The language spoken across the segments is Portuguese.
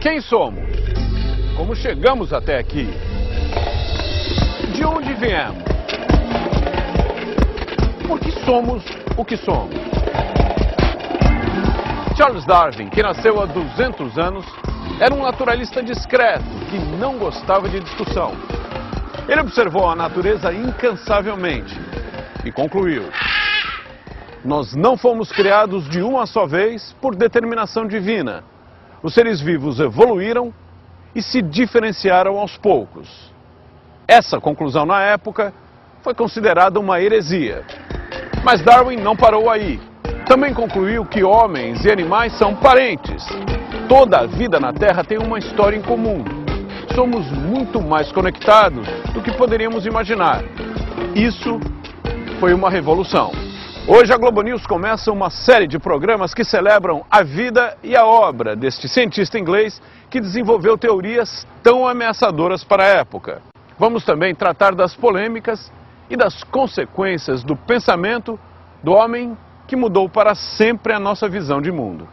Quem somos? Como chegamos até aqui? De onde viemos? Por que somos o que somos? Charles Darwin, que nasceu há 200 anos, era um naturalista discreto que não gostava de discussão. Ele observou a natureza incansavelmente e concluiu: nós não fomos criados de uma só vez por determinação divina. Os seres vivos evoluíram e se diferenciaram aos poucos. Essa conclusão, na época, foi considerada uma heresia. Mas Darwin não parou aí. Também concluiu que homens e animais são parentes. Toda a vida na Terra tem uma história em comum. Somos muito mais conectados do que poderíamos imaginar. Isso foi uma revolução. Hoje a Globo News começa uma série de programas que celebram a vida e a obra deste cientista inglês que desenvolveu teorias tão ameaçadoras para a época. Vamos também tratar das polêmicas e das consequências do pensamento do homem que mudou para sempre a nossa visão de mundo.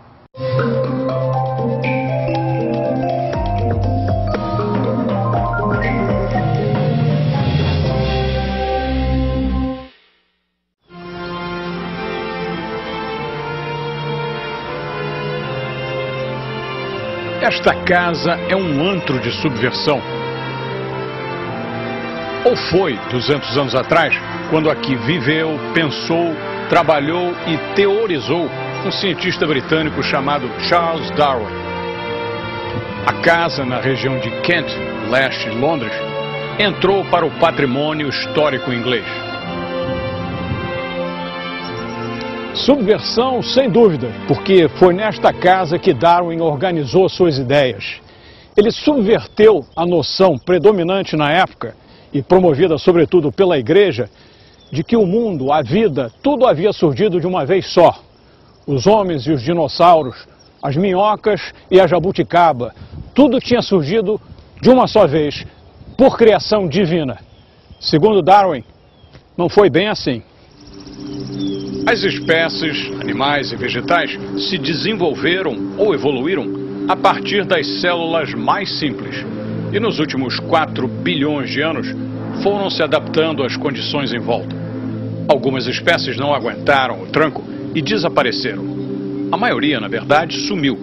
Esta casa é um antro de subversão. Ou foi 200 anos atrás, quando aqui viveu, pensou, trabalhou e teorizou um cientista britânico chamado Charles Darwin. A casa, na região de Kent, leste de Londres, entrou para o patrimônio histórico inglês. Subversão, sem dúvida, porque foi nesta casa que Darwin organizou suas ideias. Ele subverteu a noção predominante na época, e promovida sobretudo pela Igreja, de que o mundo, a vida, tudo havia surgido de uma vez só. Os homens e os dinossauros, as minhocas e a jabuticaba, tudo tinha surgido de uma só vez, por criação divina. Segundo Darwin, não foi bem assim. As espécies, animais e vegetais, se desenvolveram ou evoluíram a partir das células mais simples. E nos últimos 4 bilhões de anos foram se adaptando às condições em volta. Algumas espécies não aguentaram o tranco e desapareceram. A maioria, na verdade, sumiu.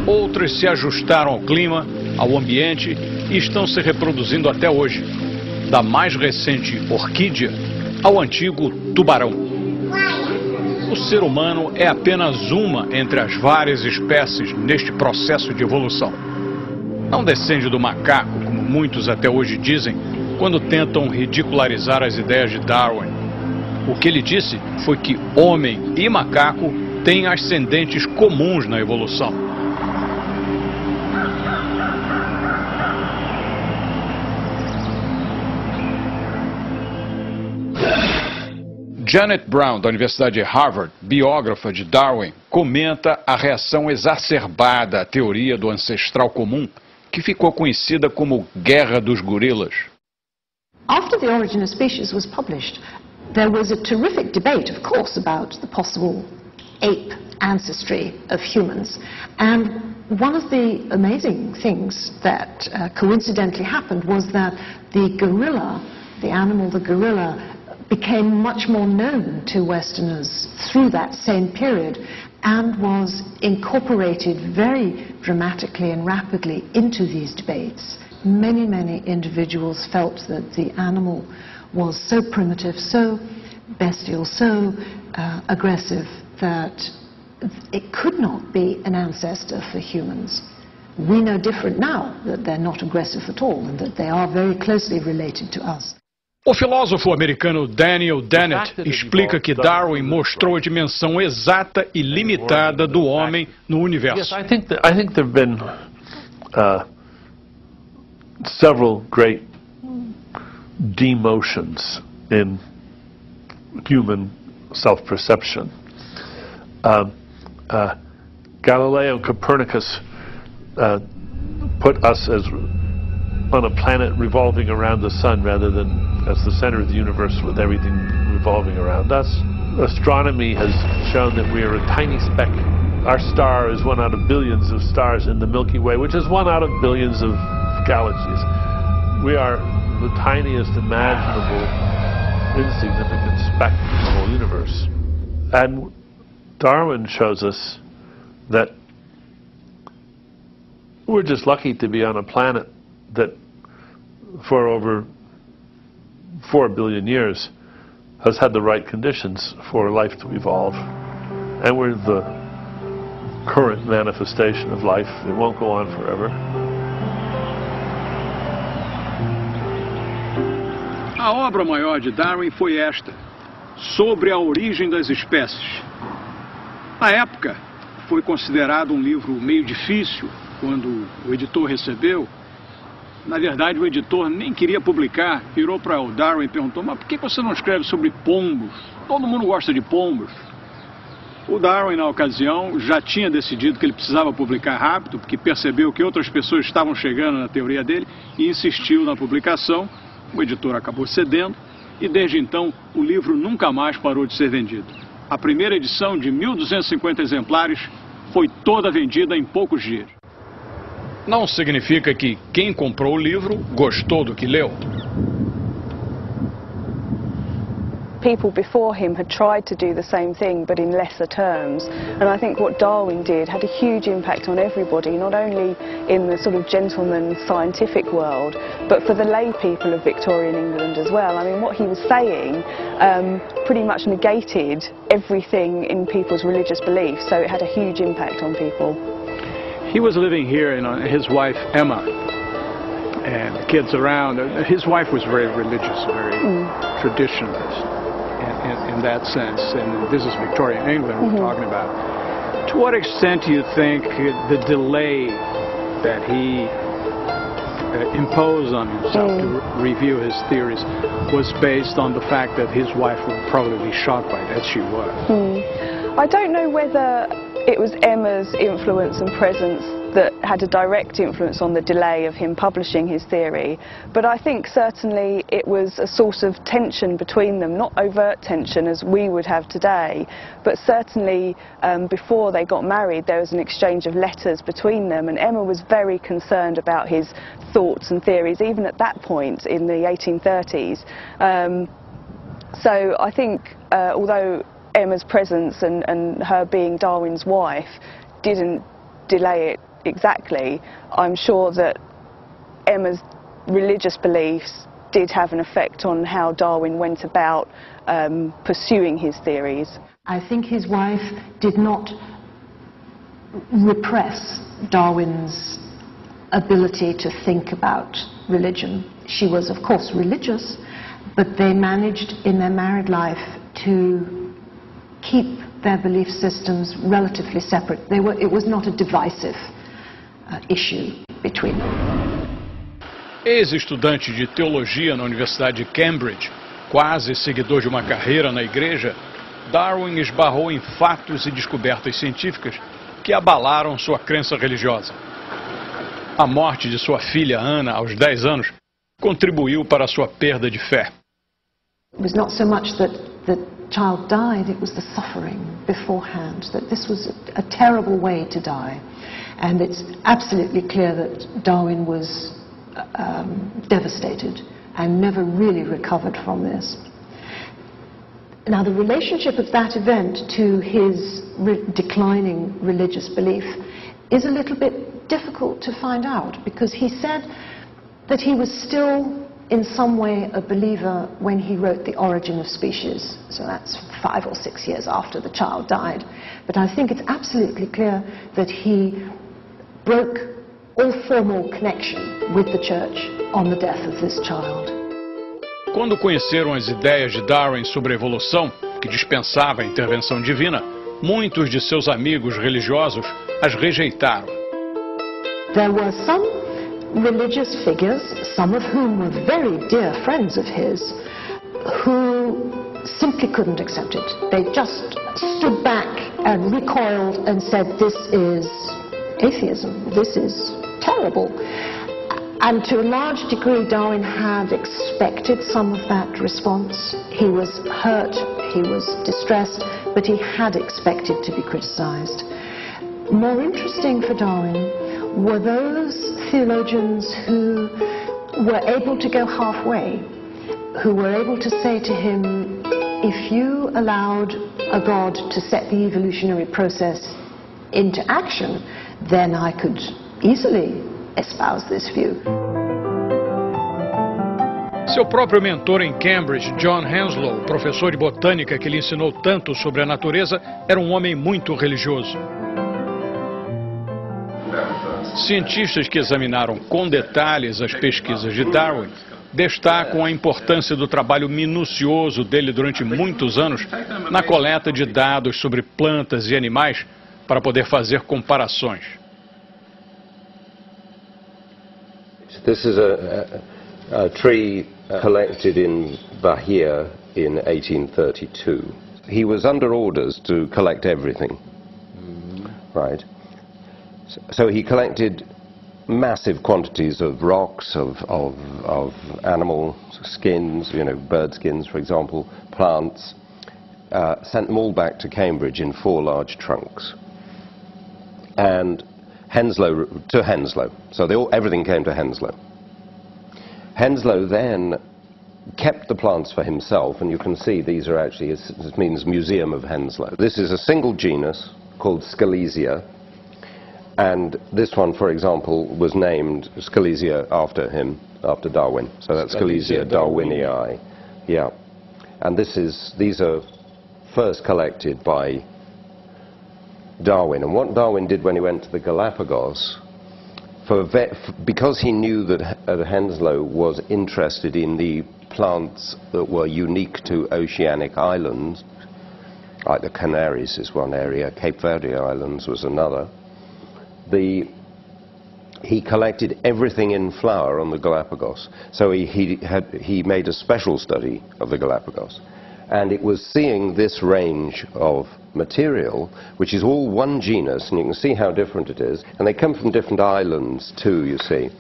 Outras se ajustaram ao clima, ao ambiente e estão se reproduzindo até hoje. Da mais recente orquídea ao antigo tubarão. O ser humano é apenas uma entre as várias espécies neste processo de evolução. Não descende do macaco, como muitos até hoje dizem, quando tentam ridicularizar as ideias de Darwin. O que ele disse foi que homem e macaco têm ascendentes comuns na evolução. Janet Brown, da Universidade de Harvard, biógrafa de Darwin, comenta a reação exacerbada à teoria do ancestral comum, que ficou conhecida como Guerra dos Gorilas. After The Origin of Species was published, there was a terrific debate, of course, about the possible ape ancestry of humans. And one of the amazing things that coincidentally happened was that the gorilla, the animal, the gorilla, became much more known to Westerners through that same period and was incorporated very dramatically and rapidly into these debates. Many, many individuals felt that the animal was so primitive, so bestial, so aggressive that it could not be an ancestor for humans. We know different now, that they're not aggressive at all and that they are very closely related to us. O filósofo americano Daniel Dennett explica que Darwin mostrou a dimensão exata e limitada do homem no universo. I think there have been several great demotions in human self-perception. Galileo and Copernicus put us as on a planet revolving around the sun rather than as the center of the universe with everything revolving around us. Astronomy has shown that we are a tiny speck our star is one out of billions of stars in the Milky Way, which is one out of billions of galaxies. We are the tiniest imaginable insignificant speck in the whole universe. And Darwin shows us that we're just lucky to be on a planet that for over 4 billion years has had the right conditions for life to evolve. And we're the current manifestation of life. It won't go on forever. A obra maior de Darwin foi esta, Sobre a Origem das Espécies. Na época, foi considerado um livro meio difícil quando o editor recebeu. Na verdade, o editor nem queria publicar, virou para o Darwin e perguntou: mas por que você não escreve sobre pombos? Todo mundo gosta de pombos. O Darwin, na ocasião, já tinha decidido que ele precisava publicar rápido, porque percebeu que outras pessoas estavam chegando na teoria dele e insistiu na publicação. O editor acabou cedendo e, desde então, o livro nunca mais parou de ser vendido. A primeira edição, de 1.250 exemplares, foi toda vendida em poucos dias. Não significa que quem comprou o livro gostou do que leu. People before him had tried to do the same thing but in lesser terms, and I think what Darwin did had a huge impact on everybody, not only in the sort of gentleman scientific world but for the lay people of Victorian England as well. I mean, what he was saying pretty much negated everything in people's religious beliefs, so it had a huge impact on people. He was living here, his wife Emma and the kids around. His wife was very religious, very traditionalist in that sense, and this is Victorian England we're talking about. To what extent do you think the delay that he imposed on himself to review his theories was based on the fact that his wife would probably be shocked by it, as she was? I don't know whether it was Emma's influence and presence that had a direct influence on the delay of him publishing his theory, but I think certainly it was a source of tension between them, not overt tension as we would have today, but certainly before they got married there was an exchange of letters between them, and Emma was very concerned about his thoughts and theories even at that point in the 1830s. So I think although Emma's presence and her being Darwin's wife didn't delay it exactly, I'm sure that Emma's religious beliefs did have an effect on how Darwin went about pursuing his theories. I think his wife did not repress Darwin's ability to think about religion. She was, of course, religious, but they managed in their married life to keep their belief systems relatively separate. It was not a divisive issue between them. Ex-estudante de teologia na Universidade de Cambridge, quase seguidor de uma carreira na igreja, Darwin esbarrou em fatos e descobertas científicas que abalaram sua crença religiosa. A morte de sua filha Anna aos 10 anos contribuiu para a sua perda de fé. It was not so much that the child died, it was the suffering beforehand, that this was a terrible way to die. And it's absolutely clear that Darwin was devastated and never really recovered from this. Now, the relationship of that event to his declining religious belief is a little bit difficult to find out, because he said that he was still in some way a believer when he wrote The Origin of Species. So that's 5 or 6 years after the child died. But I think it's absolutely clear that he broke all formal connection with the church on the death of this child. Quando conheceram as ideias de Darwin sobre a evolução, que dispensava a intervenção divina, muitos de seus amigos religiosos as rejeitaram. There were some religious figures, some of whom were very dear friends of his, who simply couldn't accept it. They just stood back and recoiled and said, this is atheism, this is terrible. And to a large degree, Darwin had expected some of that response. He was hurt, he was distressed, but he had expected to be criticized. More interesting for Darwin were those theologians who were able to go halfway, who were able to say to him, if you allowed a God to set the evolutionary process into action, then I could easily espouse this view. Seu próprio mentor em Cambridge, John Henslow, professor de botânica que lhe ensinou tanto sobre a natureza, era um homem muito religioso. Cientistas que examinaram com detalhes as pesquisas de Darwin destacam a importância do trabalho minucioso dele durante muitos anos na coleta de dados sobre plantas e animais para poder fazer comparações. This is a tree collected in Bahia in 1832. He was under orders to collect everything, right? So he collected massive quantities of rocks, of animal skins, you know, bird skins, for example, plants, sent them all back to Cambridge in 4 large trunks. And to Henslow. So everything came to Henslow. Henslow then kept the plants for himself, and you can see these are actually, this means Museum of Henslow. This is a single genus called Scalesia, and this one, for example, was named Scalesia after him, after Darwin. So that's Scalesia darwinii. Yeah. And these are first collected by Darwin. And what Darwin did when he went to the Galapagos, because he knew that Henslow was interested in the plants that were unique to oceanic islands, like the Canaries is one area, Cape Verde Islands was another, he collected everything in flower on the Galapagos. So he made a special study of the Galapagos. And it was seeing this range of material, which is all one genus, and you can see how different it is. And they come from different islands too, you see.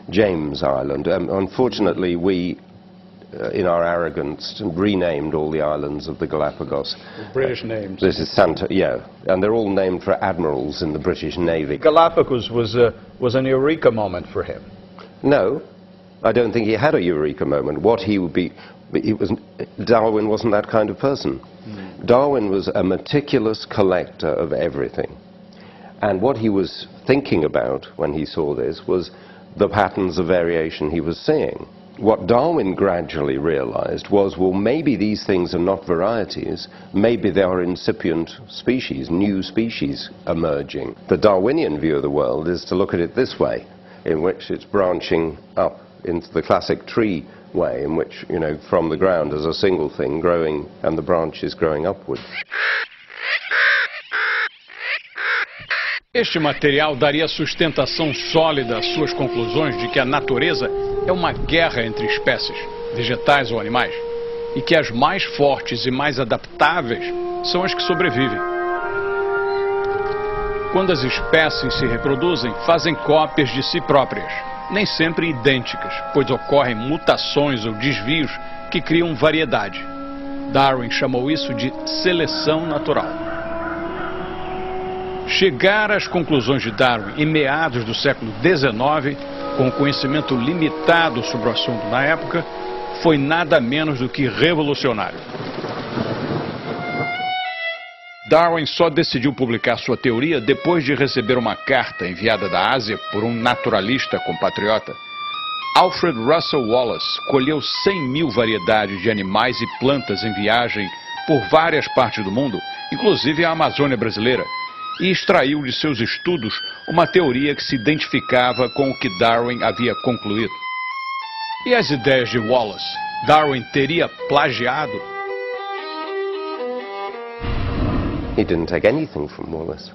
James Island. Unfortunately, we, in our arrogance, renamed all the islands of the Galapagos. British names. This is Santa, yeah. And they're all named for admirals in the British Navy. Galapagos was an eureka moment for him. No, I don't think he had a eureka moment. What he would be... Darwin wasn't that kind of person. Darwin was a meticulous collector of everything. And what he was thinking about when he saw this was the patterns of variation he was seeing. What Darwin gradually realized was, well, maybe these things are not varieties, maybe they are incipient species, new species emerging. The Darwinian view of the world is to look at it this way, in which it's branching up into the classic tree way, in which, you know, from the ground as a single thing growing and the branches growing upward. Este material daria sustentação sólida às suas conclusões de que a natureza é uma guerra entre espécies, vegetais ou animais, e que as mais fortes e mais adaptáveis são as que sobrevivem. Quando as espécies se reproduzem, fazem cópias de si próprias, nem sempre idênticas, pois ocorrem mutações ou desvios que criam variedade. Darwin chamou isso de seleção natural. Chegar às conclusões de Darwin em meados do século XIX, com conhecimento limitado sobre o assunto na época, foi nada menos do que revolucionário. Darwin só decidiu publicar sua teoria depois de receber uma carta enviada da Ásia por um naturalista compatriota. Alfred Russel Wallace colheu 100.000 variedades de animais e plantas em viagem por várias partes do mundo, inclusive a Amazônia brasileira, e extraiu de seus estudos uma teoria que se identificava com o que Darwin havia concluído. E as ideias de Wallace? Darwin teria plagiado? He didn't take anything from Wallace.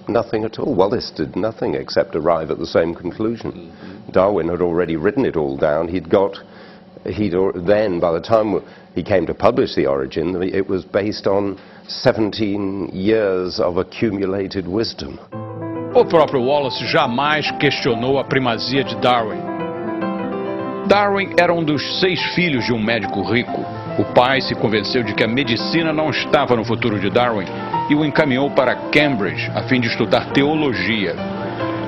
Nothing at all. Wallace did nothing except arrive at the same conclusion. Darwin had already written it all down. Then, by the time he came to publish The Origin, it was based on 17 years of accumulated wisdom. O próprio Wallace jamais questionou a primazia de Darwin. Darwin era um dos 6 filhos de um médico rico. O pai se convenceu de que a medicina não estava no futuro de Darwin e o encaminhou para Cambridge a fim de estudar teologia.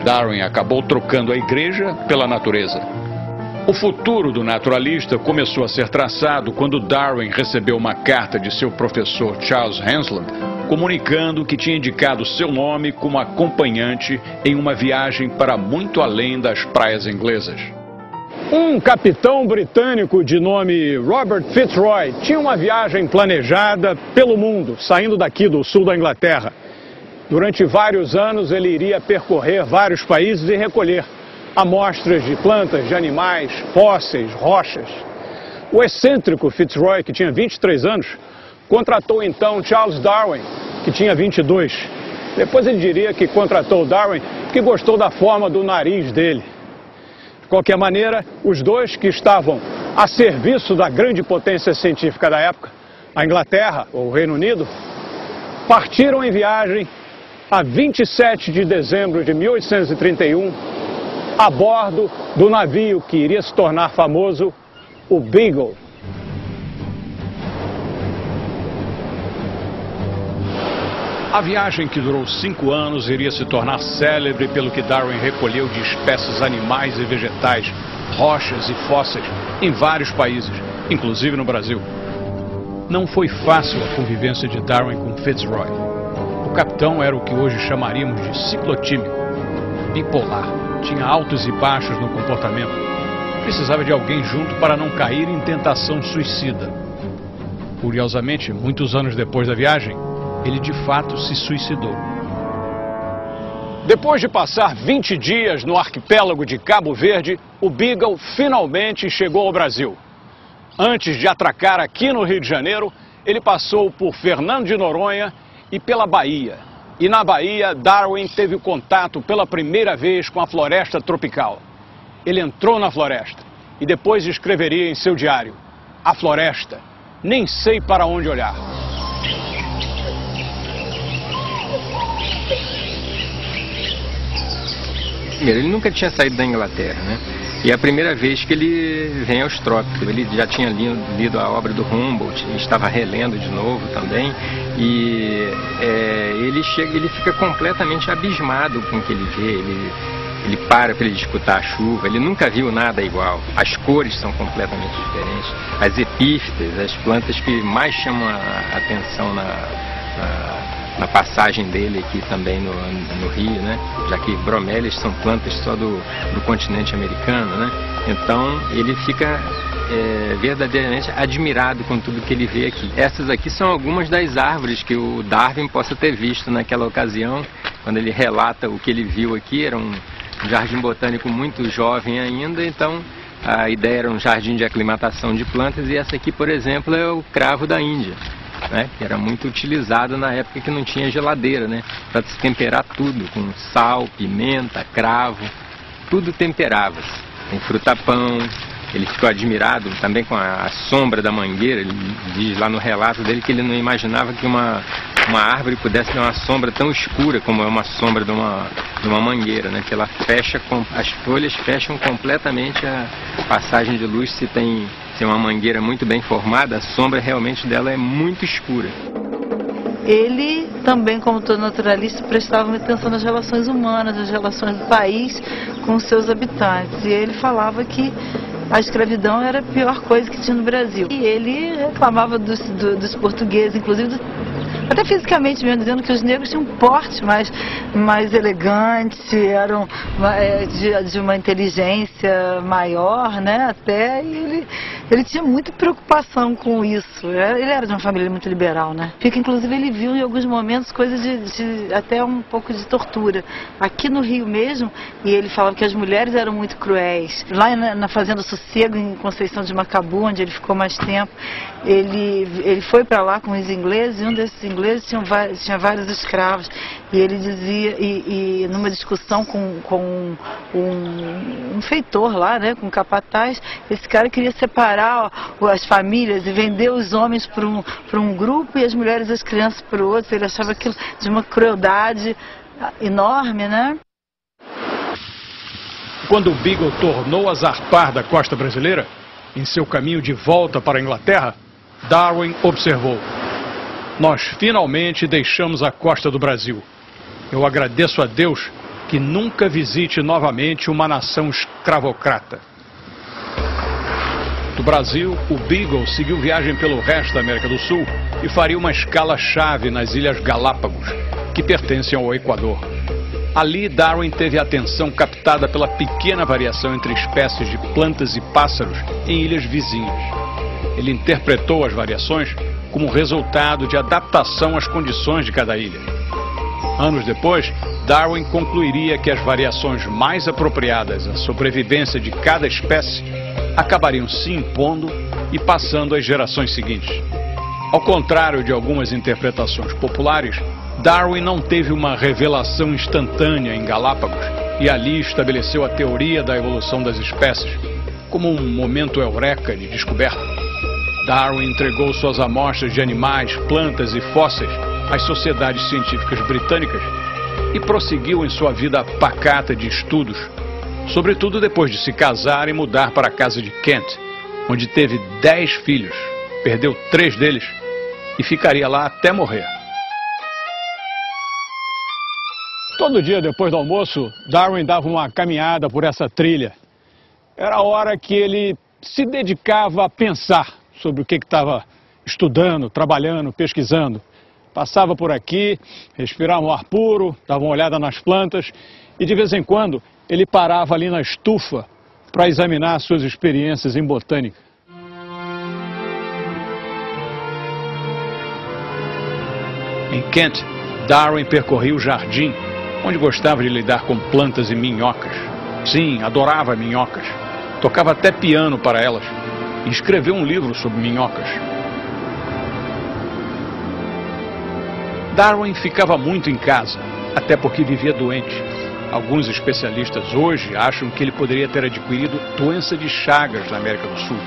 Darwin acabou trocando a igreja pela natureza. O futuro do naturalista começou a ser traçado quando Darwin recebeu uma carta de seu professor Charles Hensland, comunicando que tinha indicado seu nome como acompanhante em uma viagem para muito além das praias inglesas. Um capitão britânico de nome Robert Fitzroy tinha uma viagem planejada pelo mundo, saindo daqui do sul da Inglaterra. Durante vários anos ele iria percorrer vários países e recolher amostras de plantas, de animais, fósseis, rochas. O excêntrico Fitzroy, que tinha 23 anos, contratou então Charles Darwin, que tinha 22. Depois ele diria que contratou Darwin porque gostou da forma do nariz dele. De qualquer maneira, os dois que estavam a serviço da grande potência científica da época, a Inglaterra ou o Reino Unido, partiram em viagem a 27 de dezembro de 1831, a bordo do navio que iria se tornar famoso, o Beagle. A viagem, que durou 5 anos, iria se tornar célebre pelo que Darwin recolheu de espécies animais e vegetais, rochas e fósseis em vários países, inclusive no Brasil. Não foi fácil a convivência de Darwin com Fitzroy. O capitão era o que hoje chamaríamos de ciclotímico, bipolar. Tinha altos e baixos no comportamento. Precisava de alguém junto para não cair em tentação suicida. Curiosamente, muitos anos depois da viagem, ele de fato se suicidou. Depois de passar 20 dias no arquipélago de Cabo Verde, o Beagle finalmente chegou ao Brasil. Antes de atracar aqui no Rio de Janeiro, ele passou por Fernando de Noronha e pela Bahia. E na Bahia, Darwin teve contato pela primeira vez com a floresta tropical. Ele entrou na floresta e depois escreveria em seu diário: "A floresta, nem sei para onde olhar." Ele nunca tinha saído da Inglaterra, né? E é a primeira vez que ele vem aos trópicos. Ele já tinha lido a obra do Humboldt, estava relendo de novo também. E ele fica completamente abismado com o que ele vê. Ele para ele escutar a chuva. Ele nunca viu nada igual. As cores são completamente diferentes. As epífitas, as plantas que mais chamam a atenção na passagem dele aqui também no Rio, né? Já que bromélias são plantas só do continente americano, né? Então ele fica verdadeiramente admirado com tudo que ele vê aqui. Essas aqui são algumas das árvores que o Darwin possa ter visto naquela ocasião, quando ele relata o que ele viu aqui. Era um jardim botânico muito jovem ainda, então a ideia era um jardim de aclimatação de plantas, e essa aqui, por exemplo, é o cravo da Índia, né, que era muito utilizado na época que não tinha geladeira, né, para se temperar tudo, com sal, pimenta, cravo, tudo temperava-se. Tem fruta-pão. Ele ficou admirado também com a sombra da mangueira. Ele diz lá no relato dele que ele não imaginava que uma árvore pudesse ter uma sombra tão escura como é uma sombra de uma mangueira, né, que ela fecha, as folhas fecham completamente a passagem de luz. Se tem uma mangueira muito bem formada, a sombra realmente dela é muito escura. Ele também, como todo naturalista, prestava muita atenção nas relações humanas, nas relações do país com os seus habitantes. E ele falava que a escravidão era a pior coisa que tinha no Brasil. E ele reclamava dos portugueses, inclusive até fisicamente mesmo, dizendo que os negros tinham um porte mais elegante, eram de uma inteligência maior, né, até, e ele tinha muita preocupação com isso. Ele era de uma família muito liberal, né. Fica, inclusive, ele viu em alguns momentos coisas de até um pouco de tortura. Aqui no Rio mesmo, e ele falava que as mulheres eram muito cruéis. Lá na Fazenda Sossego, em Conceição de Macabu, onde ele ficou mais tempo, ele foi para lá com os ingleses, e um desses ingleses tinha vários escravos, e ele dizia, e numa discussão com um feitor lá, né, com um capataz, esse cara queria separar as famílias e vender os homens para um grupo e as mulheres e as crianças para o outro. Ele achava aquilo de uma crueldade enorme, né? Quando o Beagle tornou a zarpar da costa brasileira, em seu caminho de volta para a Inglaterra, Darwin observou: nós finalmente deixamos a costa do Brasil. Eu agradeço a Deus que nunca visite novamente uma nação escravocrata. Do Brasil, o Beagle seguiu viagem pelo resto da América do Sul e faria uma escala-chave nas Ilhas Galápagos, que pertencem ao Equador. Ali, Darwin teve a atenção captada pela pequena variação entre espécies de plantas e pássaros em ilhas vizinhas. Ele interpretou as variações como resultado de adaptação às condições de cada ilha. Anos depois, Darwin concluiria que as variações mais apropriadas à sobrevivência de cada espécie acabariam se impondo e passando às gerações seguintes. Ao contrário de algumas interpretações populares, Darwin não teve uma revelação instantânea em Galápagos e ali estabeleceu a teoria da evolução das espécies como um momento eureka de descoberta. Darwin entregou suas amostras de animais, plantas e fósseis às sociedades científicas britânicas e prosseguiu em sua vida pacata de estudos, sobretudo depois de se casar e mudar para a casa de Kent, onde teve 10 filhos, perdeu 3 deles e ficaria lá até morrer. Todo dia depois do almoço, Darwin dava uma caminhada por essa trilha. Era a hora que ele se dedicava a pensar sobre o que estava estudando, trabalhando, pesquisando. Passava por aqui, respirava um ar puro, dava uma olhada nas plantas e de vez em quando ele parava ali na estufa para examinar suas experiências em botânica. Em Kent, Darwin percorria o jardim, onde gostava de lidar com plantas e minhocas. Sim, adorava minhocas. Tocava até piano para elas e escreveu um livro sobre minhocas. Darwin ficava muito em casa, até porque vivia doente. Alguns especialistas hoje acham que ele poderia ter adquirido doença de Chagas na América do Sul.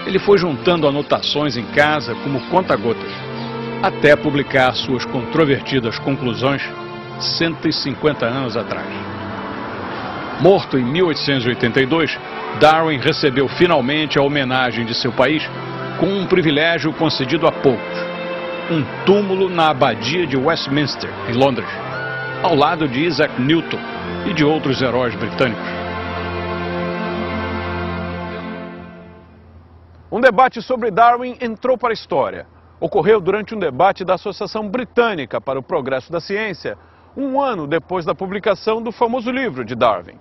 Ele foi juntando anotações em casa como conta-gotas, até publicar suas controvertidas conclusões 150 anos atrás. Morto em 1882, Darwin recebeu finalmente a homenagem de seu país com um privilégio concedido a poucos: um túmulo na abadia de Westminster, em Londres, ao lado de Isaac Newton e de outros heróis britânicos. Um debate sobre Darwin entrou para a história. Ocorreu durante um debate da Associação Britânica para o Progresso da Ciência, um ano depois da publicação do famoso livro de Darwin.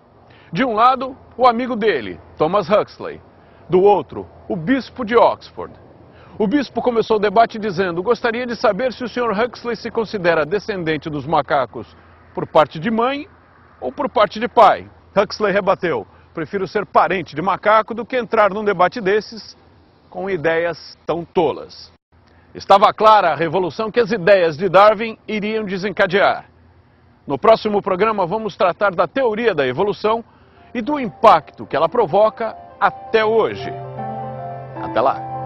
De um lado, o amigo dele, Thomas Huxley. Do outro, o bispo de Oxford. O bispo começou o debate dizendo: gostaria de saber se o Sr. Huxley se considera descendente dos macacos por parte de mãe ou por parte de pai. Huxley rebateu: prefiro ser parente de macaco do que entrar num debate desses com ideias tão tolas. Estava clara a revolução que as ideias de Darwin iriam desencadear. No próximo programa vamos tratar da teoria da evolução e do impacto que ela provoca até hoje. Até lá!